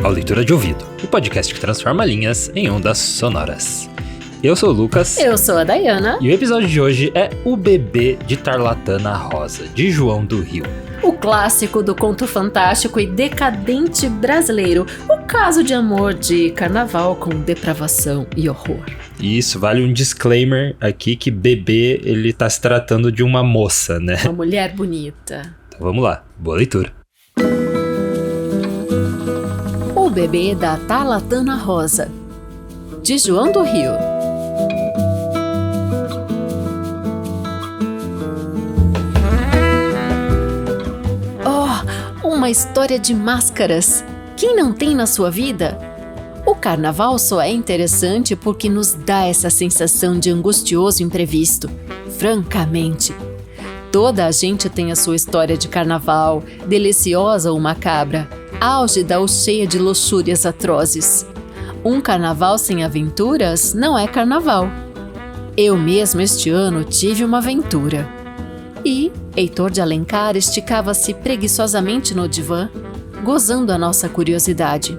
ao Leitura de Ouvido, o podcast que transforma linhas em ondas sonoras. Eu sou o Lucas. Eu sou a Dayana. E o episódio de hoje é O Bebê de Tarlatana Rosa, de João do Rio. O clássico do conto fantástico e decadente brasileiro. O caso de amor de carnaval com depravação e horror. Isso, vale um disclaimer aqui que bebê, ele tá se tratando de uma moça, né? Uma mulher bonita. Então vamos lá, boa leitura. O Bebê da Tarlatana Rosa, de João do Rio. Oh, uma história de máscaras. Quem não tem na sua vida? O carnaval só é interessante porque nos dá essa sensação de angustioso imprevisto. Francamente, toda a gente tem a sua história de carnaval, deliciosa ou macabra, álgida ou cheia de luxúrias atrozes. Um carnaval sem aventuras não é carnaval. Eu mesmo este ano tive uma aventura. E Heitor de Alencar esticava-se preguiçosamente no divã, gozando a nossa curiosidade.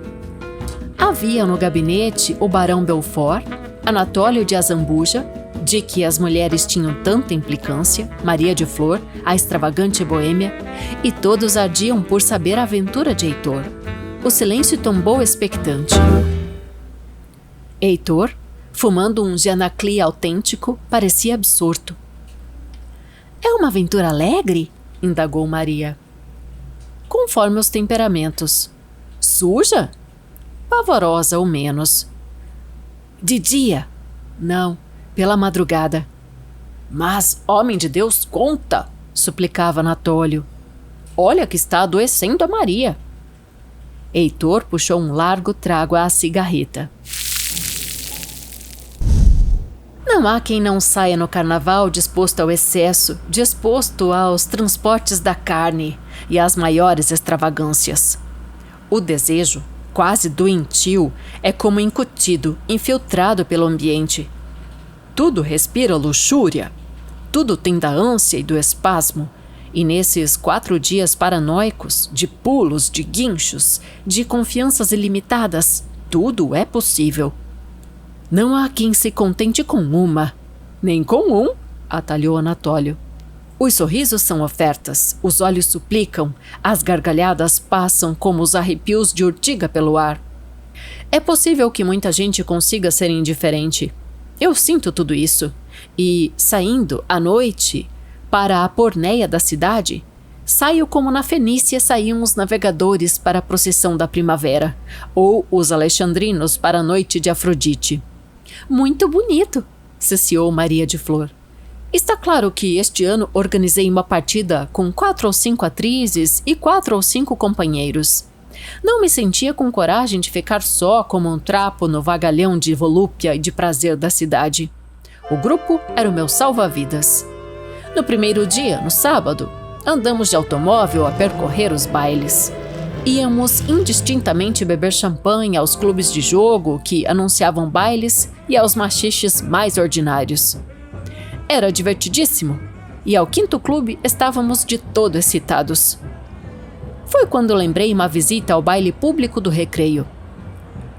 Havia no gabinete o Barão Belfort, Anatólio de Azambuja, de que as mulheres tinham tanta implicância, Maria de Flor, a extravagante boêmia, e todos ardiam por saber a aventura de Heitor. O silêncio tombou expectante. Heitor, fumando um Gianacli autêntico, parecia absorto. É uma aventura alegre? Indagou Maria. Conforme os temperamentos. Suja? Pavorosa ou menos. De dia? Não. Pela madrugada. Mas, homem de Deus, conta! Suplicava Anatólio. Olha que está adoecendo a Maria. Heitor puxou um largo trago à cigarreta. Não há quem não saia no carnaval disposto ao excesso, disposto aos transportes da carne e às maiores extravagâncias. O desejo, quase doentio, é como incutido, infiltrado pelo ambiente. Tudo respira luxúria, tudo tem da ânsia e do espasmo, e nesses 4 dias paranoicos, de pulos, de guinchos, de confianças ilimitadas, tudo é possível. Não há quem se contente com uma, nem com um, atalhou Anatólio. Os sorrisos são ofertas, os olhos suplicam, as gargalhadas passam como os arrepios de urtiga pelo ar. É possível que muita gente consiga ser indiferente. Eu sinto tudo isso, e, saindo à noite para a porneia da cidade, saio como na Fenícia saíam os navegadores para a procissão da primavera, ou os alexandrinos para a noite de Afrodite. Muito bonito, ciciou Maria de Flor. Está claro que este ano organizei uma partida com 4 ou 5 atrizes e 4 ou 5 companheiros. Não me sentia com coragem de ficar só como um trapo no vagalhão de volúpia e de prazer da cidade. O grupo era o meu salva-vidas. No primeiro dia, no sábado, andamos de automóvel a percorrer os bailes. Íamos indistintamente beber champanhe aos clubes de jogo que anunciavam bailes e aos machiches mais ordinários. Era divertidíssimo, e ao 5º clube estávamos de todo excitados. Foi quando lembrei uma visita ao baile público do recreio.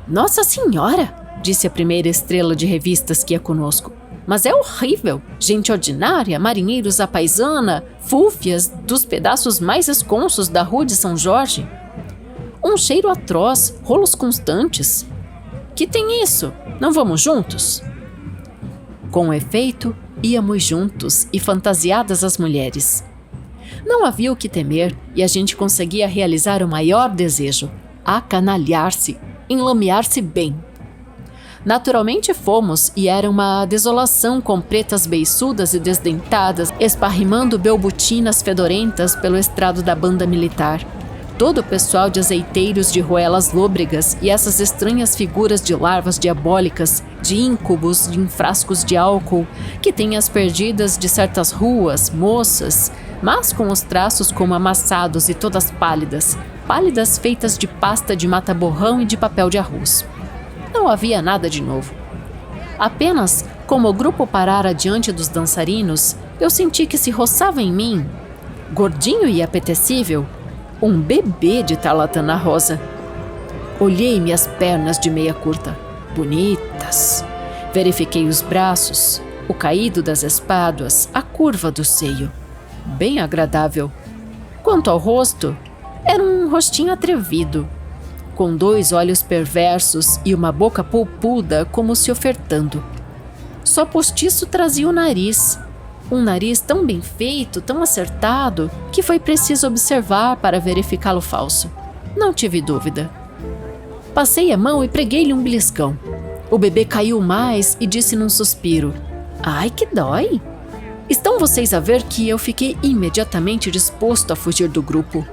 Nossa Senhora, disse a primeira estrela de revistas que ia conosco. Mas é horrível, gente ordinária, marinheiros à paisana, fúfias dos pedaços mais esconsos da rua de São Jorge. Um cheiro atroz, rolos constantes. Que tem isso? Não vamos juntos? Com efeito, íamos juntos e fantasiadas as mulheres. Não havia o que temer e a gente conseguia realizar o maior desejo: acanalhar-se, enlamear-se bem. Naturalmente fomos e era uma desolação com pretas beiçudas e desdentadas, esparrimando belbutinas fedorentas pelo estrado da banda militar. Todo o pessoal de azeiteiros de roelas lôbregas e essas estranhas figuras de larvas diabólicas, de íncubos em frascos de álcool, que têm as perdidas de certas ruas, moças, mas com os traços como amassados e todas pálidas, pálidas feitas de pasta de mata-borrão e de papel de arroz. Não havia nada de novo. Apenas, como o grupo parara diante dos dançarinos, eu senti que se roçava em mim, gordinho e apetecível, um bebê de Tarlatana Rosa. Olhei minhas pernas de meia curta. Bonitas. Verifiquei os braços, o caído das espáduas, a curva do seio. Bem agradável. Quanto ao rosto, era um rostinho atrevido, com 2 olhos perversos e uma boca polpuda como se ofertando. Só postiço trazia o nariz. Um nariz tão bem feito, tão acertado, que foi preciso observar para verificá-lo falso. Não tive dúvida. Passei a mão e preguei-lhe um beliscão. O bebê caiu mais e disse num suspiro: "Ai, que dói!" Estão vocês a ver que eu fiquei imediatamente disposto a fugir do grupo.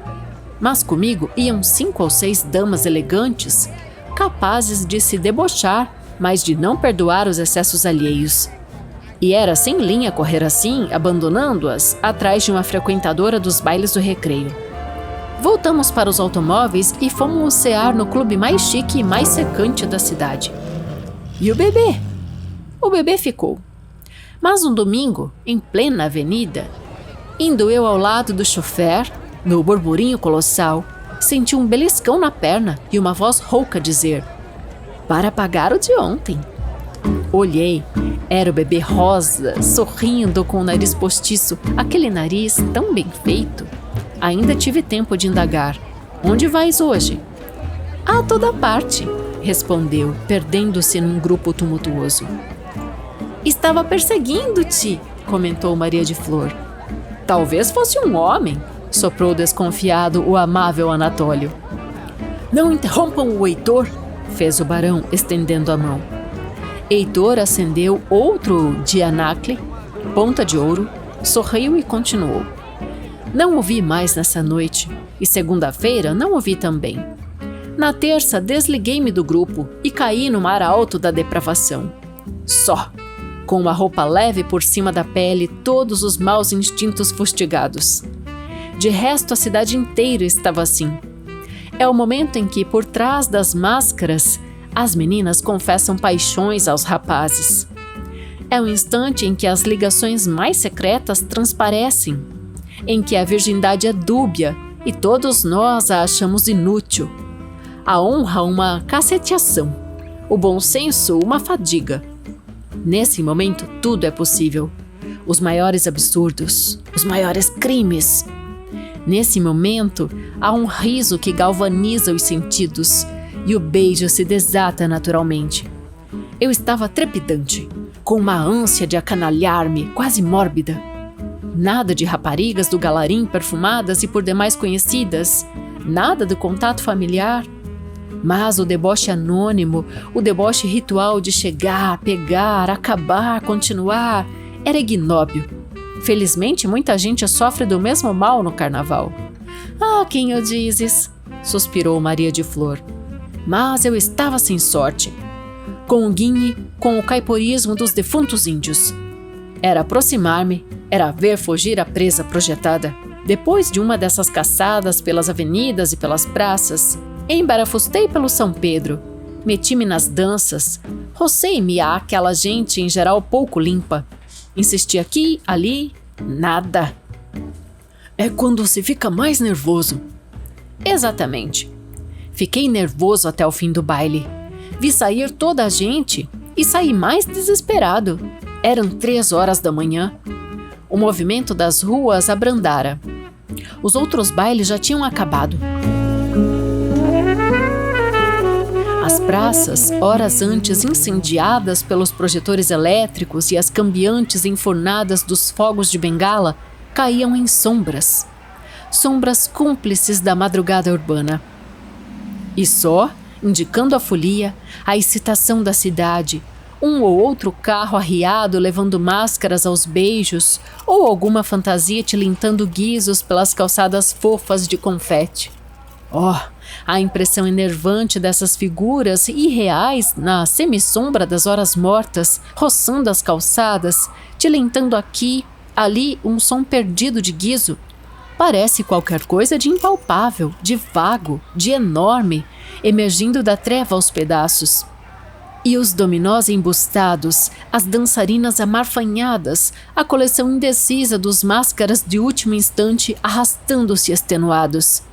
Mas comigo iam 5 ou 6 damas elegantes, capazes de se debochar, mas de não perdoar os excessos alheios. E era sem linha correr assim, abandonando-as, atrás de uma frequentadora dos bailes do recreio. Voltamos para os automóveis e fomos cear no clube mais chique e mais secante da cidade. E o bebê? O bebê ficou. Mas um domingo, em plena avenida, indo eu ao lado do chofer, no burburinho colossal, senti um beliscão na perna e uma voz rouca dizer: "Para pagar o de ontem." Olhei, era o bebê rosa, sorrindo com o nariz postiço, aquele nariz tão bem feito. Ainda tive tempo de indagar: "Onde vais hoje?" "A toda parte", respondeu, perdendo-se num grupo tumultuoso. "Estava perseguindo-te", comentou Maria de Flor. "Talvez fosse um homem", soprou desconfiado o amável Anatólio. "Não interrompam o Heitor", fez o barão, estendendo a mão. Heitor acendeu outro dianacle, ponta de ouro, sorriu e continuou: "Não o vi mais nessa noite, e segunda-feira não o vi também. Na terça desliguei-me do grupo e caí no mar alto da depravação. Só, com uma roupa leve por cima da pele, todos os maus instintos fustigados. De resto, a cidade inteira estava assim. É o momento em que, por trás das máscaras, as meninas confessam paixões aos rapazes. É o instante em que as ligações mais secretas transparecem, em que a virgindade é dúbia e todos nós a achamos inútil. A honra uma caceteação, o bom senso uma fadiga. Nesse momento tudo é possível. Os maiores absurdos, os maiores crimes. Nesse momento há um riso que galvaniza os sentidos e o beijo se desata naturalmente. Eu estava trepidante, com uma ânsia de acanalhar-me quase mórbida. Nada de raparigas do galarim perfumadas e por demais conhecidas, nada do contato familiar. Mas o deboche anônimo, o deboche ritual de chegar, pegar, acabar, continuar, era ignóbil. Felizmente, muita gente sofre do mesmo mal no carnaval. "Ah, quem o dizes?", suspirou Maria de Flor. Mas eu estava sem sorte. Com o guinhe, com o caiporismo dos defuntos índios. Era aproximar-me, era ver fugir a presa projetada. Depois de uma dessas caçadas pelas avenidas e pelas praças, embarafustei pelo São Pedro, meti-me nas danças, rocei-me àquela gente em geral pouco limpa. Insisti aqui, ali, nada. É quando se fica mais nervoso. Exatamente. Fiquei nervoso até o fim do baile. Vi sair toda a gente e saí mais desesperado. Eram 3 horas da manhã. O movimento das ruas abrandara. Os outros bailes já tinham acabado. As praças, horas antes incendiadas pelos projetores elétricos e as cambiantes enfurnadas dos fogos de bengala, caíam em sombras. Sombras cúmplices da madrugada urbana. E só, indicando a folia, a excitação da cidade, um ou outro carro arriado levando máscaras aos beijos ou alguma fantasia tilintando guizos pelas calçadas fofas de confete. Oh, a impressão enervante dessas figuras irreais na semissombra das horas mortas, roçando as calçadas, tilintando aqui, ali um som perdido de guizo. Parece qualquer coisa de impalpável, de vago, de enorme, emergindo da treva aos pedaços. E os dominós embustados, as dançarinas amarfanhadas, a coleção indecisa dos máscaras de último instante arrastando-se extenuados.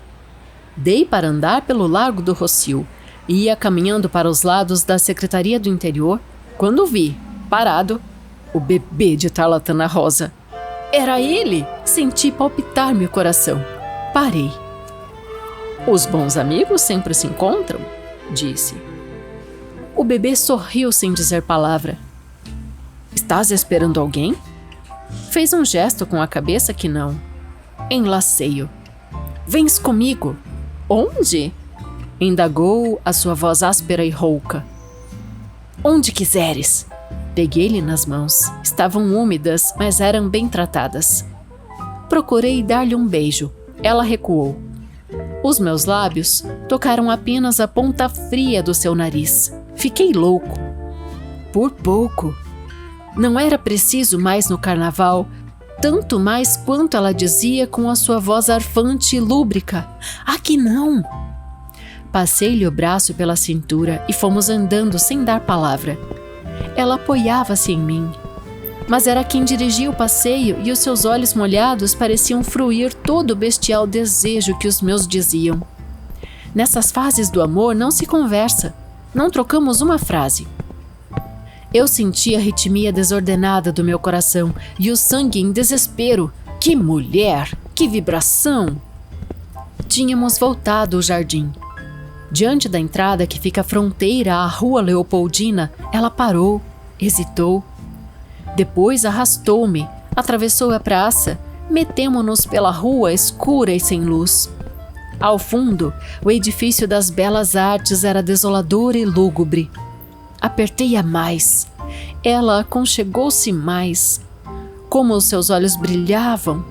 Dei para andar pelo Largo do Rossio, Ia caminhando para os lados da Secretaria do Interior quando vi, parado, o bebê de Tarlatana Rosa. Era ele! Senti palpitar meu coração. Parei. Os bons amigos sempre se encontram, disse. O bebê sorriu sem dizer palavra. Estás esperando alguém? Fez um gesto com a cabeça que não. Enlacei-o. Vens comigo. Onde? Indagou a sua voz áspera e rouca. Onde quiseres. Peguei-lhe nas mãos. Estavam úmidas, mas eram bem tratadas. Procurei dar-lhe um beijo. Ela recuou. Os meus lábios tocaram apenas a ponta fria do seu nariz. Fiquei louco. Por pouco. Não era preciso mais no carnaval, tanto mais quanto ela dizia com a sua voz arfante e lúbrica. Aqui não! Passei-lhe o braço pela cintura e fomos andando sem dar palavra. Ela apoiava-se em mim. Mas era quem dirigia o passeio e os seus olhos molhados pareciam fruir todo o bestial desejo que os meus diziam. Nessas fases do amor não se conversa, não trocamos uma frase. Eu sentia a ritmia desordenada do meu coração e o sangue em desespero. Que mulher! Que vibração! Tínhamos voltado ao jardim. Diante da entrada que fica fronteira à Rua Leopoldina, ela parou, hesitou. Depois arrastou-me, atravessou a praça, metemo-nos pela rua escura e sem luz. Ao fundo, o edifício das Belas Artes era desolador e lúgubre. Apertei-a mais. Ela aconchegou-se mais. Como os seus olhos brilhavam.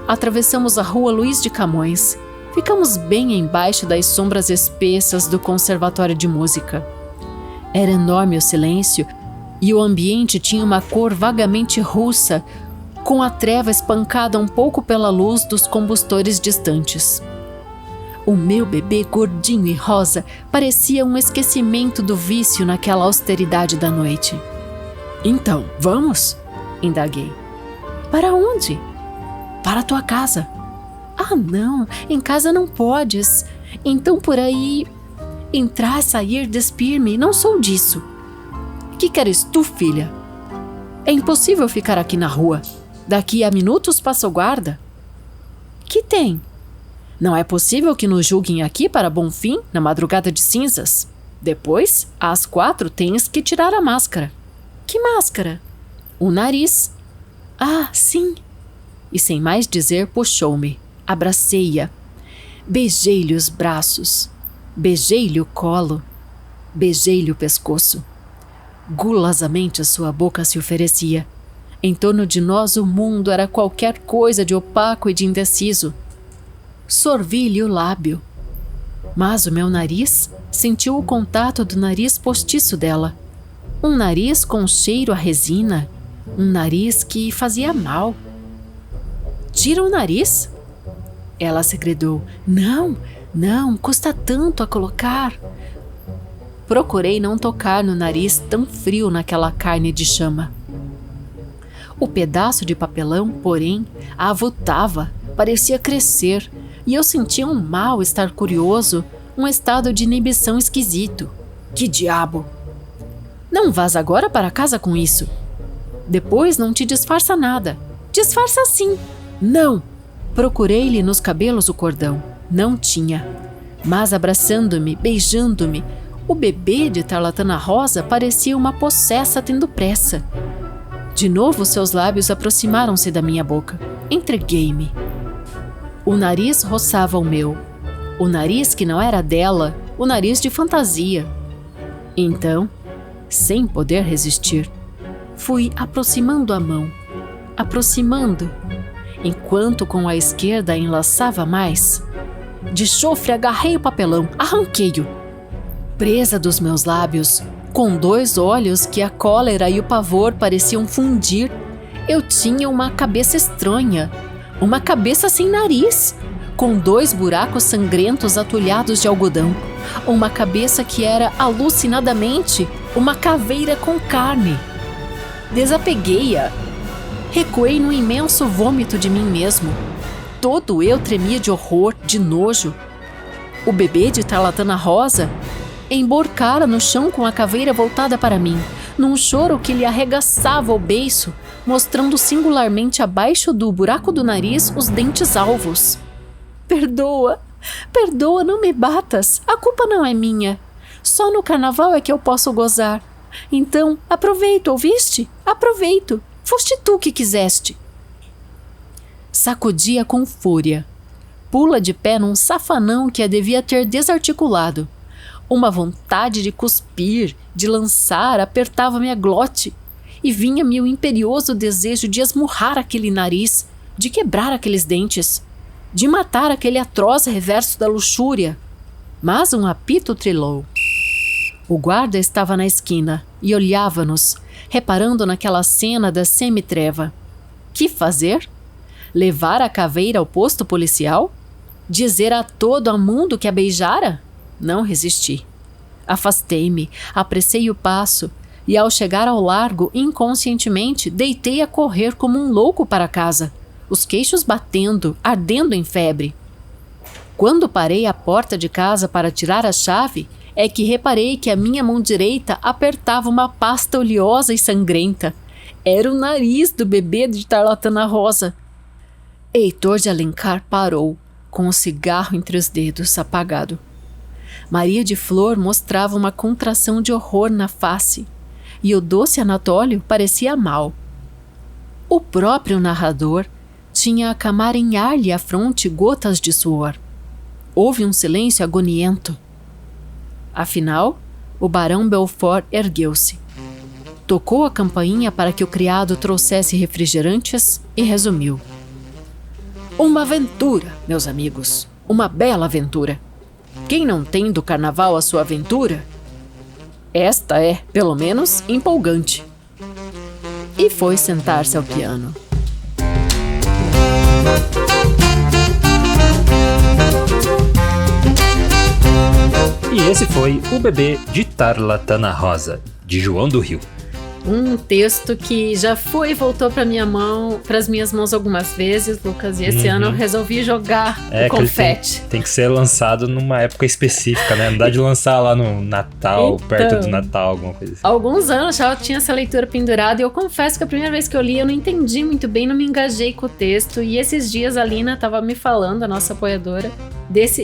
Atravessamos a Rua Luís de Camões. Ficamos bem embaixo das sombras espessas do Conservatório de Música. Era enorme o silêncio e o ambiente tinha uma cor vagamente russa, com a treva espancada um pouco pela luz dos combustores distantes. O meu bebê gordinho e rosa parecia um esquecimento do vício naquela austeridade da noite. Então, vamos? Indaguei. Para onde? Para a tua casa. Ah, não, em casa não podes. Então por aí... Entrar, sair, despir-me, não sou disso. Que queres tu, filha? É impossível ficar aqui na rua. Daqui a minutos passa o guarda. Que tem? Não é possível que nos julguem aqui para bom fim, na madrugada de cinzas. Depois, às 4, tens que tirar a máscara. Que máscara? O nariz. Ah, sim. E sem mais dizer, puxou-me. Abracei-a. Beijei-lhe os braços. Beijei-lhe o colo. Beijei-lhe o pescoço. Gulosamente a sua boca se oferecia. Em torno de nós o mundo era qualquer coisa de opaco e de indeciso. Sorvi-lhe o lábio. Mas o meu nariz sentiu o contato do nariz postiço dela. Um nariz com cheiro a resina. Um nariz que fazia mal. Tira o nariz? Ela segredou. Não, não, custa tanto a colocar. Procurei não tocar no nariz tão frio naquela carne de chama. O pedaço de papelão, porém, a avultava, parecia crescer, e eu sentia um mal-estar curioso, um estado de inibição esquisito. Que diabo! Não vás agora para casa com isso. Depois não te disfarça nada. Disfarça sim. Não! Procurei-lhe nos cabelos o cordão. Não tinha. Mas abraçando-me, beijando-me, o bebê de Tarlatana Rosa parecia uma possessa tendo pressa. De novo seus lábios aproximaram-se da minha boca. Entreguei-me. O nariz roçava o meu. O nariz que não era dela, o nariz de fantasia. Então, sem poder resistir, fui aproximando a mão. Aproximando, enquanto com a esquerda enlaçava mais. De chofre agarrei o papelão, arranquei-o. Presa dos meus lábios, com 2 olhos que a cólera e o pavor pareciam fundir, eu tinha uma cabeça estranha, uma cabeça sem nariz, com 2 buracos sangrentos atulhados de algodão, uma cabeça que era alucinadamente uma caveira com carne. Desapeguei-a. Recuei num imenso vômito de mim mesmo. Todo eu tremia de horror, de nojo. O bebê de Tarlatana Rosa, emborcara no chão com a caveira voltada para mim, num choro que lhe arregaçava o beiço, mostrando singularmente abaixo do buraco do nariz os dentes alvos. Perdoa, perdoa, não me batas, a culpa não é minha. Só no carnaval é que eu posso gozar. Então, aproveito, ouviste? Aproveito, foste tu que quiseste. Sacudia com fúria. Pula de pé num safanão que a devia ter desarticulado. Uma vontade de cuspir, de lançar, apertava-me a glote, e vinha-me o imperioso desejo de esmurrar aquele nariz, de quebrar aqueles dentes, de matar aquele atroz reverso da luxúria. Mas um apito trilou. O guarda estava na esquina e olhava-nos, reparando naquela cena da semitreva. Que fazer? Levar a caveira ao posto policial? Dizer a todo o mundo que a beijara? Não resisti. Afastei-me, apressei o passo e, ao chegar ao largo, inconscientemente, deitei a correr como um louco para casa, os queixos batendo, ardendo em febre. Quando parei à porta de casa para tirar a chave, é que reparei que a minha mão direita apertava uma pasta oleosa e sangrenta. Era o nariz do bebê de Tarlatana Rosa. Heitor de Alencar parou, com o cigarro entre os dedos, apagado. Maria de Flor mostrava uma contração de horror na face, e o doce Anatólio parecia mal. O próprio narrador tinha a camarinhar-lhe à fronte gotas de suor. Houve um silêncio agoniento. Afinal, o barão Belfort ergueu-se. Tocou a campainha para que o criado trouxesse refrigerantes e resumiu. Uma aventura, meus amigos, uma bela aventura. Quem não tem do carnaval a sua aventura? Esta é, pelo menos, empolgante. E foi sentar-se ao piano. E esse foi O Bebê de Tarlatana Rosa, de João do Rio. Um texto que já foi e voltou para as minhas mãos algumas vezes, Lucas, e esse ano eu resolvi jogar o confete. Tem que ser lançado numa época específica, né? Não dá de lançar lá no Natal, então, perto do Natal, alguma coisa assim. Alguns anos já eu tinha essa leitura pendurada e eu confesso que a primeira vez que eu li eu não entendi muito bem, não me engajei com o texto, e esses dias a Lina estava me falando, a nossa apoiadora,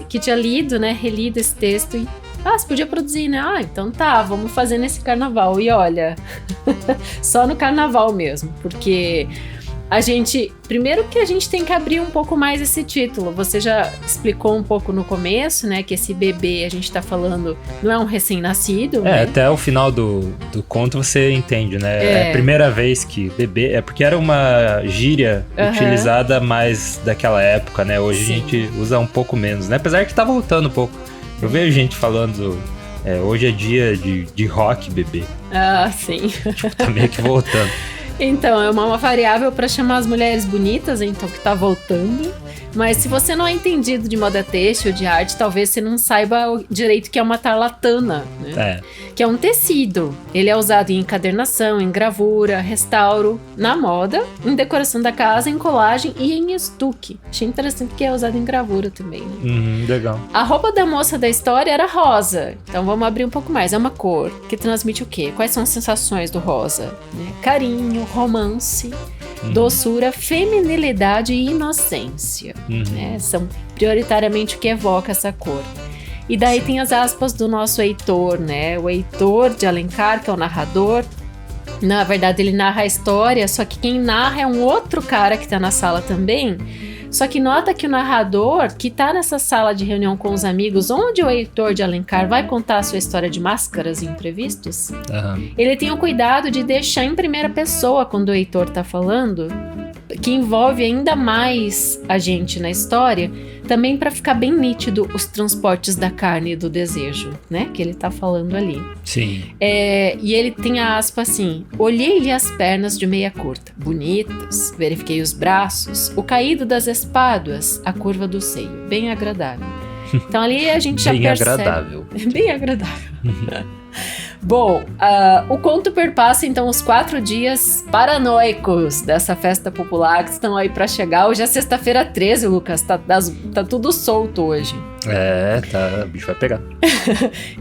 que tinha lido, né, relido esse texto e você podia produzir, né? Então tá, vamos fazer nesse carnaval. E olha, só no carnaval mesmo, porque primeiro que a gente tem que abrir um pouco mais esse título. Você já explicou um pouco no começo, né, que esse bebê, a gente tá falando, não é um recém-nascido, né? Até o final do conto você entende, né? É a primeira vez que bebê, porque era uma gíria utilizada mais daquela época, né? Hoje Sim. A gente usa um pouco menos, né? Apesar que tá voltando um pouco. Eu vejo gente falando, hoje é dia de rock, bebê. Sim. Tá meio que voltando. Então, é uma variável para chamar as mulheres bonitas, então, que tá voltando. Mas se você não é entendido de moda têxtil, de arte, talvez você não saiba direito que é uma tarlatana, né? Que é um tecido. Ele é usado em encadernação, em gravura, restauro, na moda, em decoração da casa, em colagem e em estuque. Achei interessante que é usado em gravura também, né? Legal. A roupa da moça da história era rosa. Então vamos abrir um pouco mais. É uma cor que transmite o quê? Quais são as sensações do rosa? Carinho, romance, doçura, feminilidade e inocência. Né? São prioritariamente o que evoca essa cor. E daí tem as aspas do nosso Heitor, né? O Heitor de Alencar, que é o narrador. Na verdade, ele narra a história, só que quem narra é um outro cara que tá na sala também. Só que nota que o narrador, que tá nessa sala de reunião com os amigos, onde o Heitor de Alencar vai contar a sua história de máscaras e imprevistos, ele tem o cuidado de deixar em primeira pessoa quando o Heitor tá falando, que envolve ainda mais a gente na história, também para ficar bem nítido os transportes da carne e do desejo, né? Que ele tá falando ali. Sim. E ele tem a aspa assim: olhei-lhe as pernas de meia curta, bonitas, verifiquei os braços, o caído das espáduas, a curva do seio, bem agradável. Então ali a gente já percebe... Agradável. Bem agradável. Bom, o conto perpassa então os 4 dias paranoicos dessa festa popular que estão aí pra chegar. Hoje é sexta-feira 13, Lucas, tá tudo solto hoje. Tá, o bicho vai pegar.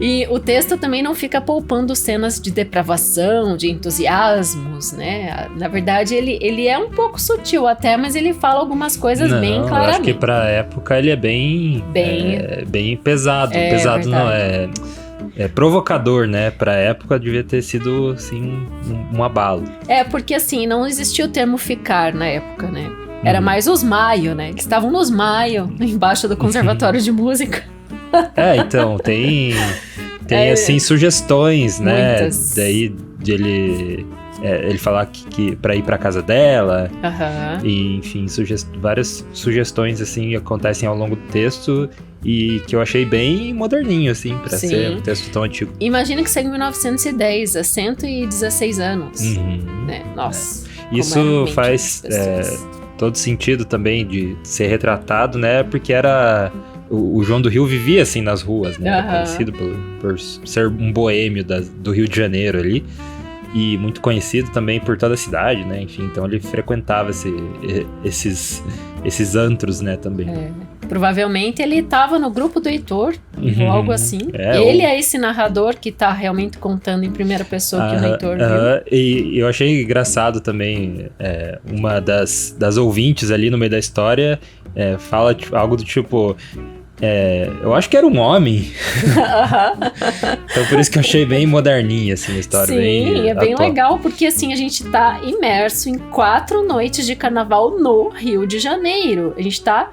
E o texto também não fica poupando cenas de depravação, de entusiasmos, né? Na verdade, ele é um pouco sutil até, mas ele fala algumas coisas bem claramente. Eu acho que pra época ele é bem pesado. Pesado verdade. Não é provocador, né? Pra época devia ter sido, assim, um abalo. Porque assim, não existia o termo ficar na época, né? Era mais os maio, né? Que estavam nos maio, embaixo do Conservatório de Música. Então, tem assim, sugestões, né? Muitas. Daí de ele falar que pra ir pra casa dela. E, enfim, várias sugestões, assim, acontecem ao longo do texto e que eu achei bem moderninho, assim, pra ser um texto tão antigo. Imagina que saiu em 1910, há 116 anos. Né? Nossa. Isso faz todo sentido também de ser retratado, né? Porque o João do Rio vivia assim nas ruas, né? Era conhecido por ser um boêmio do Rio de Janeiro ali. E muito conhecido também por toda a cidade, né? Enfim, então ele frequentava esses antros, né, também. Provavelmente ele estava no grupo do Heitor, ou algo assim. Ele é esse narrador que tá realmente contando em primeira pessoa que o Heitor viu. E eu achei engraçado também, uma das ouvintes ali no meio da história fala algo do tipo... eu acho que era um homem. Então por isso que eu achei bem moderninha assim, a história. Sim, bem legal, porque assim, a gente tá imerso em 4 noites de carnaval no Rio de Janeiro. A gente tá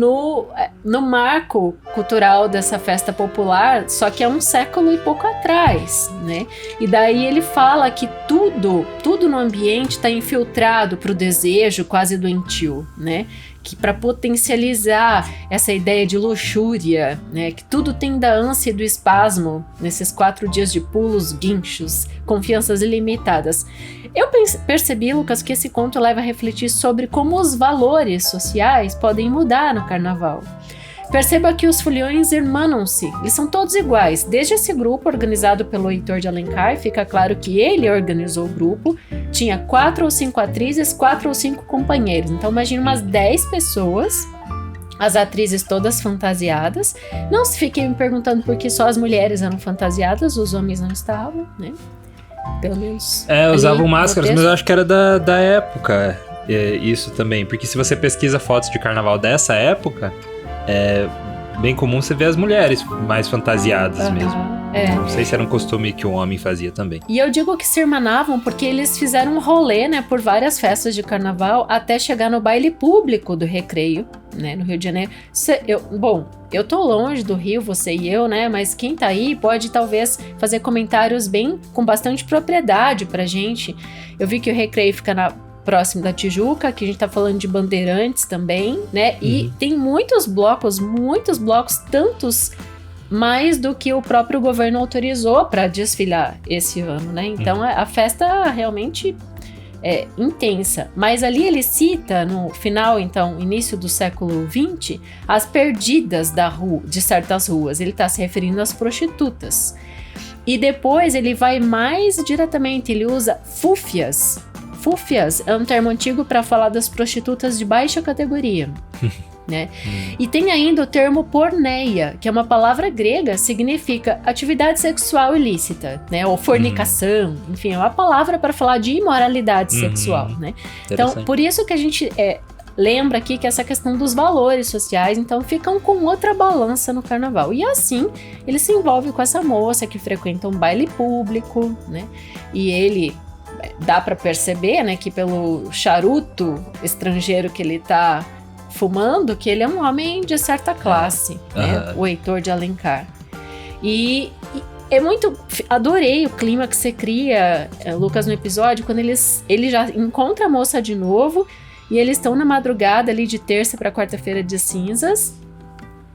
no marco cultural dessa festa popular, só que é um século e pouco atrás, né? E daí ele fala que tudo no ambiente tá infiltrado pro desejo quase doentio, né? Que para potencializar essa ideia de luxúria, né, que tudo tem da ânsia e do espasmo nesses 4 dias de pulos, guinchos, confianças ilimitadas. Eu percebi, Lucas, que esse conto leva a refletir sobre como os valores sociais podem mudar no carnaval. Perceba que os foliões irmanam-se, eles são todos iguais. Desde esse grupo organizado pelo Heitor de Alencar, fica claro que ele organizou o grupo, tinha 4 ou 5 atrizes, 4 ou 5 companheiros. Então imagina umas 10 pessoas, as atrizes todas fantasiadas. Não se fiquem me perguntando por que só as mulheres eram fantasiadas, os homens não estavam, né? Pelo menos... usavam máscaras, mas eu acho que era da época, isso também. Porque se você pesquisa fotos de carnaval dessa época... É bem comum você ver as mulheres mais fantasiadas mesmo. Não sei se era um costume que o homem fazia também. E eu digo que se irmanavam porque eles fizeram um rolê, né, por várias festas de carnaval até chegar no baile público do Recreio, né, no Rio de Janeiro. Eu tô longe do Rio, você e eu, né, mas quem tá aí pode talvez fazer comentários com bastante propriedade pra gente. Eu vi que o Recreio fica próximo da Tijuca, que a gente tá falando de Bandeirantes também, né? E tem muitos blocos, tantos mais do que o próprio governo autorizou para desfilar esse ano, né? Então a festa realmente é intensa. Mas ali ele cita, no final, então, início do século XX, as perdidas de certas ruas. Ele tá se referindo às prostitutas. E depois ele vai mais diretamente, ele usa fúfias. Fúfias é um termo antigo para falar das prostitutas de baixa categoria, né? E tem ainda o termo porneia, que é uma palavra grega, significa atividade sexual ilícita, né? Ou fornicação, enfim, é uma palavra para falar de imoralidade sexual, né? Então, por isso que a gente lembra aqui que essa questão dos valores sociais, então, ficam com outra balança no carnaval. E assim, ele se envolve com essa moça que frequenta um baile público, né? E ele... dá para perceber, né, que pelo charuto estrangeiro que ele tá fumando, que ele é um homem de certa classe, né, o Heitor de Alencar. E é muito... Adorei o clima que você cria, Lucas, no episódio, quando ele já encontra a moça de novo e eles estão na madrugada ali de terça para quarta-feira de cinzas,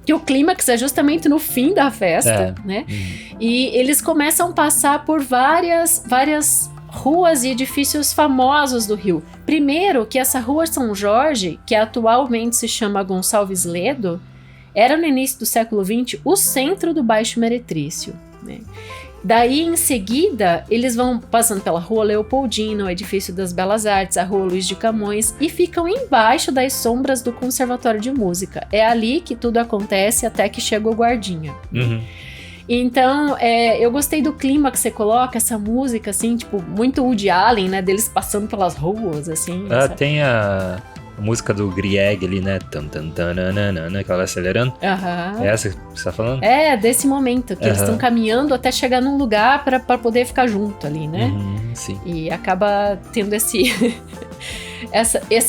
que o clímax é justamente no fim da festa, né? E eles começam a passar por várias ruas e edifícios famosos do Rio. Primeiro, que essa rua São Jorge, que atualmente se chama Gonçalves Ledo, era no início do século XX o centro do Baixo Meretrício, né? Daí, em seguida, eles vão passando pela Rua Leopoldina, o Edifício das Belas Artes, a Rua Luiz de Camões, e ficam embaixo das sombras do Conservatório de Música. É ali que tudo acontece até que chega o guardinha. Uhum. Então, eu gostei do clima que você coloca, essa música, assim, tipo, muito Woody Allen, né? Deles passando pelas ruas, assim. Tem a música do Grieg ali, né? Que ela vai acelerando. Uhum. É essa que você tá falando? É, desse momento, que eles estão caminhando até chegar num lugar pra poder ficar junto ali, né? Sim. E acaba tendo esse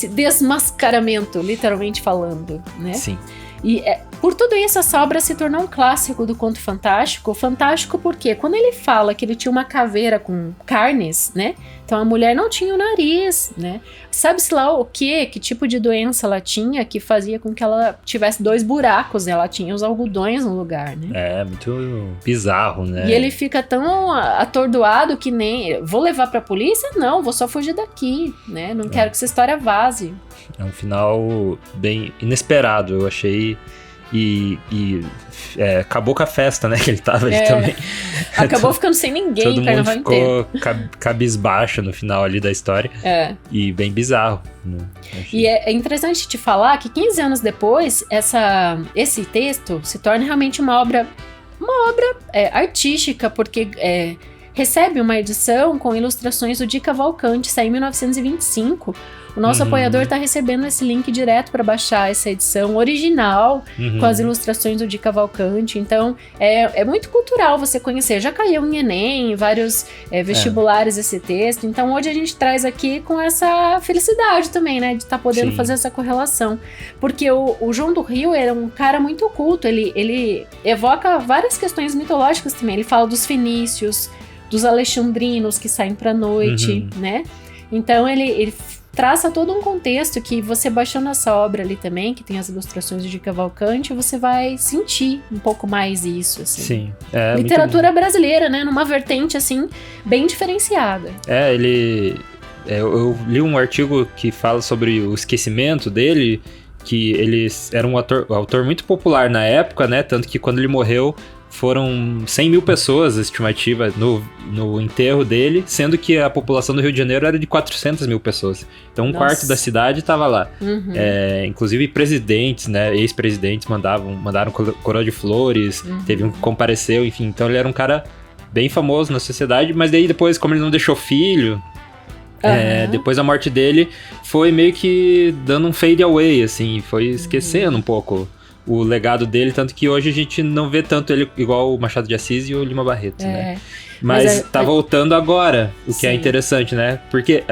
desmascaramento, literalmente falando, né? Sim. E por tudo isso, essa obra se tornou um clássico do conto fantástico. Fantástico porque quando ele fala que ele tinha uma caveira com carnes, né? Então a mulher não tinha o nariz, né? Sabe-se lá o quê? Que tipo de doença ela tinha que fazia com que ela tivesse 2 buracos, né? Ela tinha os algodões no lugar, né? É, muito bizarro, né? E ele fica tão atordoado que nem... Vou levar pra polícia? Não, vou só fugir daqui, né? Não quero que essa história vaze. É um final bem inesperado, eu achei. E acabou com a festa, né? Que ele tava ali também. Acabou ficando sem ninguém o carnaval inteiro. Ficou cabisbaixo no final ali da história. E bem bizarro. Né? E é interessante te falar que 15 anos depois, esse texto se torna realmente uma obra artística, porque recebe uma edição com ilustrações do Di Cavalcanti, saiu em 1925. O nosso apoiador está recebendo esse link direto para baixar essa edição original, com as ilustrações do Di Cavalcanti. Então, é muito cultural você conhecer. Já caiu em Enem, em vários vestibulares esse texto. Então, hoje a gente traz aqui com essa felicidade também, né? De estar podendo fazer essa correlação. Porque o João do Rio era um cara muito culto. Ele evoca várias questões mitológicas também. Ele fala dos fenícios, dos alexandrinos que saem pra noite, né? Então, ele traça todo um contexto que você baixando essa obra ali também, que tem as ilustrações de Cavalcanti, você vai sentir um pouco mais isso, assim. Sim. Literatura brasileira, né? Numa vertente, assim, bem diferenciada. Eu li um artigo que fala sobre o esquecimento dele, que ele era um autor muito popular na época, né? Tanto que quando ele morreu, foram 100 mil pessoas, a estimativa, no enterro dele, sendo que a população do Rio de Janeiro era de 400 mil pessoas. Então, um quarto da cidade estava lá. Inclusive, presidentes, né, ex-presidentes mandaram coroa de flores, teve um que compareceu, enfim. Então, ele era um cara bem famoso na sociedade, mas daí depois, como ele não deixou filho... depois da morte dele, foi meio que dando um fade away, assim, foi esquecendo um pouco o legado dele, tanto que hoje a gente não vê tanto ele igual o Machado de Assis e o Lima Barreto, né? Mas tá voltando agora, o que é interessante, né? Porque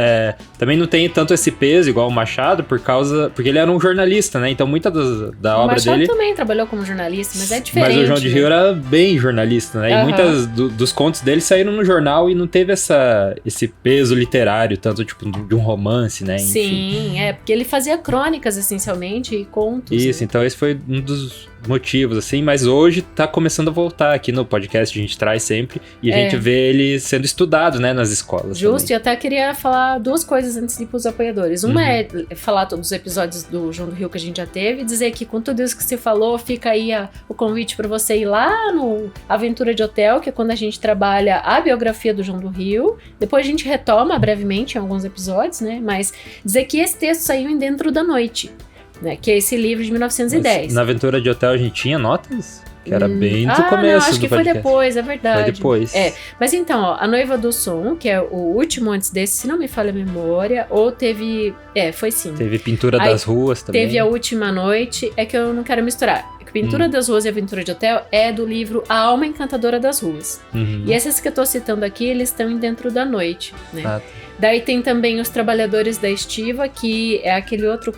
também não tem tanto esse peso igual o Machado, porque ele era um jornalista, né? Então muita da obra dele... O Machado também trabalhou como jornalista, mas é diferente. Mas o João de Rio era bem jornalista, né? E muitas dos contos dele saíram no jornal e não teve esse peso literário, tanto tipo de um romance, né? Enfim. Sim, porque ele fazia crônicas, essencialmente, e contos. Isso, então esse foi um dos motivos, assim, mas hoje tá começando a voltar aqui no podcast, a gente traz sempre, e a gente vê ele sendo estudado, né, nas escolas. Justo, também. E até queria falar 2 coisas antes de ir pros apoiadores. Uma é falar todos os episódios do João do Rio que a gente já teve, e dizer que com tudo isso que você falou, fica aí o convite para você ir lá no Aventura de Hotel, que é quando a gente trabalha a biografia do João do Rio. Depois a gente retoma brevemente em alguns episódios, né, mas dizer que esse texto saiu em Dentro da Noite, né, que é esse livro de 1910. Mas na Aventura de Hotel a gente tinha notas? Que era bem do começo não, acho do que podcast. foi depois, é verdade. Foi depois. Mas então, ó, A Noiva do Som, que é o último antes desse, se não me falha a memória, ou teve... foi sim. Teve Pintura das Ruas também. Teve A Última Noite, é que eu não quero misturar. Pintura das Ruas e Aventura de Hotel é do livro A Alma Encantadora das Ruas. E esses que eu tô citando aqui, eles estão em Dentro da Noite, né? Daí tem também Os Trabalhadores da Estiva, que é aquele outro...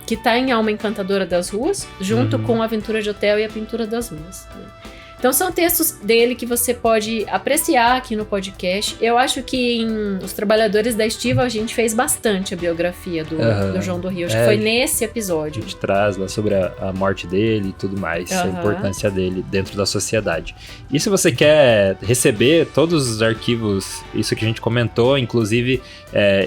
que tá em Alma Encantadora das Ruas, junto com A Aventura de Hotel e A Pintura das Ruas. Né? Então são textos dele que você pode apreciar aqui no podcast. Eu acho que em Os Trabalhadores da Estiva a gente fez bastante a biografia do João do Rio. Acho que foi nesse episódio. A gente traz lá sobre a morte dele e tudo mais, a importância dele dentro da sociedade. E se você quer receber todos os arquivos, isso que a gente comentou, inclusive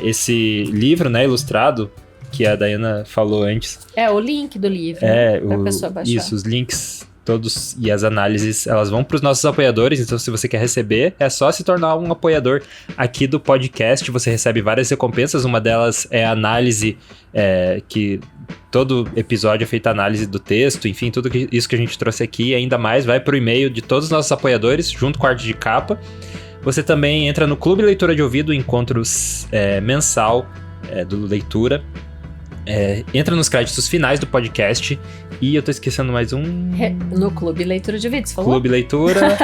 esse livro, né, ilustrado, que a Dayana falou antes. O link do livro, pra pessoa baixar. Isso, os links todos e as análises, elas vão para os nossos apoiadores, então se você quer receber, é só se tornar um apoiador aqui do podcast. Você recebe várias recompensas, uma delas é a análise, que todo episódio é feita análise do texto, enfim, tudo isso que a gente trouxe aqui, ainda mais vai pro e-mail de todos os nossos apoiadores, junto com a arte de capa. Você também entra no Clube Leitura de Ouvido, encontros mensal do Leitura. Entra nos créditos finais do podcast. E eu tô esquecendo mais um... No Clube Leitura de Ouvido, você falou? Clube Leitura,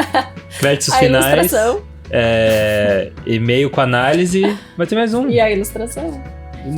créditos a finais. Ilustração. E-mail com análise. Mas tem mais um. E a ilustração.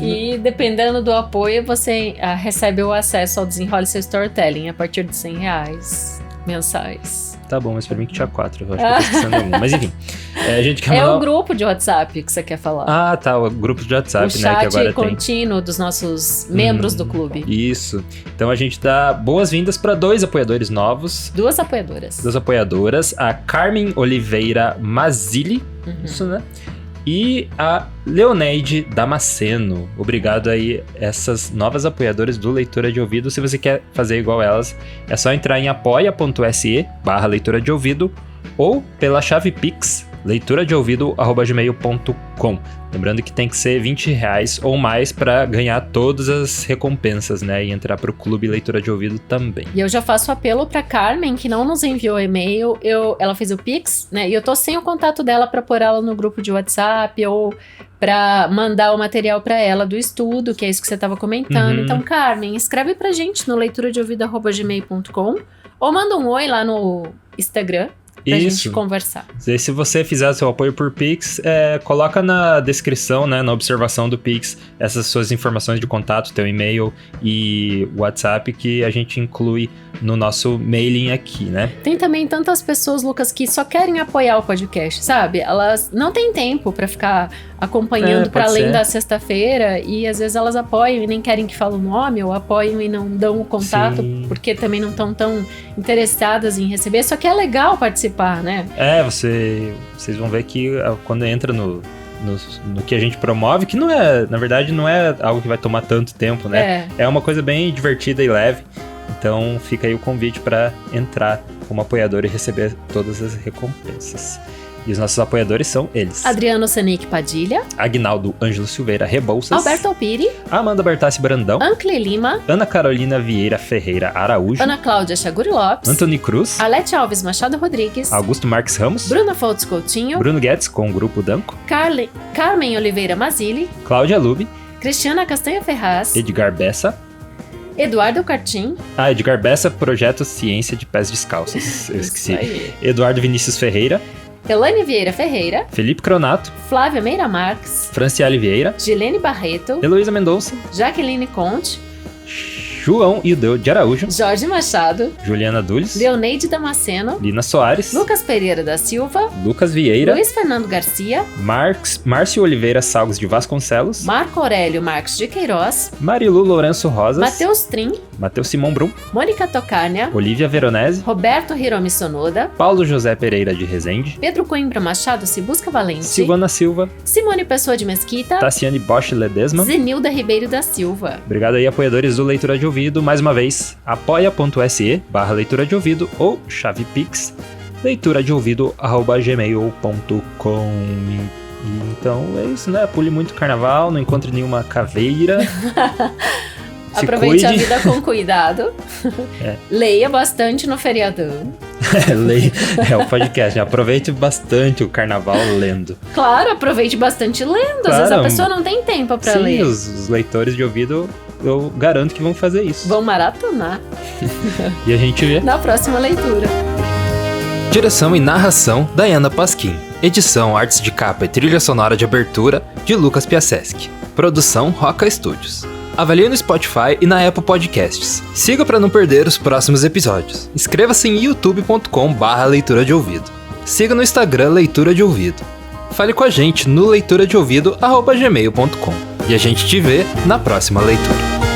E dependendo do apoio, você recebe o acesso ao Desenrole Seu Storytelling a partir de R$100 mensais. Tá bom, mas pra mim que tinha 4. Eu acho que eu tô esquecendo algum. Mas enfim. A gente quer mandar... o grupo de WhatsApp que você quer falar. Ah, tá. O grupo de WhatsApp, né? Que agora tem. O chat contínuo dos nossos membros do clube. Isso. Então a gente dá boas-vindas para 2 apoiadores novos. 2 apoiadoras. 2 apoiadoras. A Carmen Oliveira Mazzilli. Isso, né? E a Leoneide Damasceno. Obrigado aí, essas novas apoiadoras do Leitura de Ouvido. Se você quer fazer igual elas, é só entrar em apoia.se/leitura de ouvido ou pela chave Pix, leituradeouvido@gmail.com. Lembrando que tem que ser R$20 ou mais para ganhar todas as recompensas, né? E entrar pro Clube Leitura de Ouvido também. E eu já faço apelo pra Carmen, que não nos enviou e-mail. Ela fez o Pix, né? E eu tô sem o contato dela pra pôr ela no grupo de WhatsApp ou pra mandar o material pra ela do estudo, que é isso que você tava comentando. Então, Carmen, escreve pra gente no leituradeouvido@gmail.com ou manda um oi lá no Instagram. Pra gente conversar. E se você fizer seu apoio por Pix, coloca na descrição, né, na observação do Pix, essas suas informações de contato, teu e-mail e WhatsApp, que a gente inclui no nosso mailing aqui, né? Tem também tantas pessoas, Lucas, que só querem apoiar o podcast, sabe? Elas não têm tempo pra ficar acompanhando para além da sexta-feira e às vezes elas apoiam e nem querem que fale o nome, ou apoiam e não dão o contato, porque também não estão tão interessadas em receber. Só que é legal participar, né? Vocês vão ver que quando entra no que a gente promove, que não é, na verdade, não é algo que vai tomar tanto tempo, né? É uma coisa bem divertida e leve. Então fica aí o convite para entrar como apoiador e receber todas as recompensas. E os nossos apoiadores são eles: Adriano Senic Padilha, Agnaldo Ângelo Silveira Rebouças, Alberto Alpiri, Amanda Bertassi Brandão, Ancle Lima, Ana Carolina Vieira Ferreira Araújo, Ana Cláudia Chaguri Lopes, Antony Cruz, Alete Alves Machado Rodrigues, Augusto Marques Ramos, Bruna Foltz Coutinho, Bruno Guedes com o Grupo Danco, Carmen Oliveira Mazzilli, Cláudia Lube, Cristiana Castanha Ferraz, Edgar Bessa, Eduardo Cartim. Edgar Bessa, Projeto Ciência de Pés Descalços. Eu esqueci. Eduardo Vinícius Ferreira, Elaine Vieira Ferreira, Felipe Cronato, Flávia Meira Marques, Franciele Vieira, Gilene Barreto, Heloísa Mendonça, Jaqueline Conte, João Ildeu de Araújo, Jorge Machado, Juliana Dules, Leoneide Damasceno, Lina Soares, Lucas Pereira da Silva, Lucas Vieira, Luiz Fernando Garcia, Márcio Oliveira Salles de Vasconcelos, Marco Aurélio Marques de Queiroz, Marilu Lourenço Rosas, Matheus Trim, Matheus Simão Brum, Mônica Tocárnia, Olivia Veronese, Roberto Hiromi Sonoda, Paulo José Pereira de Rezende, Pedro Coimbra Machado Cibusca Valente, Silvana Silva, Simone Pessoa de Mesquita, Tassiane Bosch Ledesma, Zenilda Ribeiro da Silva. Obrigado aí, apoiadores do Leitura de Ouvido. Mais uma vez, apoia.se/leitura de ouvido ou chave Pix, leituradeouvido@gmail.com. Então é isso, né? Pule muito carnaval, não encontre nenhuma caveira. Aproveite a vida com cuidado. Leia bastante no feriadão. O podcast, né? Aproveite bastante o carnaval lendo. Claro, aproveite bastante lendo. Às vezes a pessoa não tem tempo pra ler. Sim, os leitores de ouvido, eu garanto que vão fazer isso. Vão maratonar. E a gente vê na próxima leitura. Direção e narração, Dayana Pasquim. Edição, artes de capa e trilha sonora de abertura, de Lucas Piasecki. Produção, Roca Studios. Avalie no Spotify e na Apple Podcasts. Siga para não perder os próximos episódios. Inscreva-se em youtube.com/leitura de ouvido. Siga no Instagram Leitura de Ouvido. Fale com a gente no leituradeouvido@gmail.com. E a gente te vê na próxima leitura.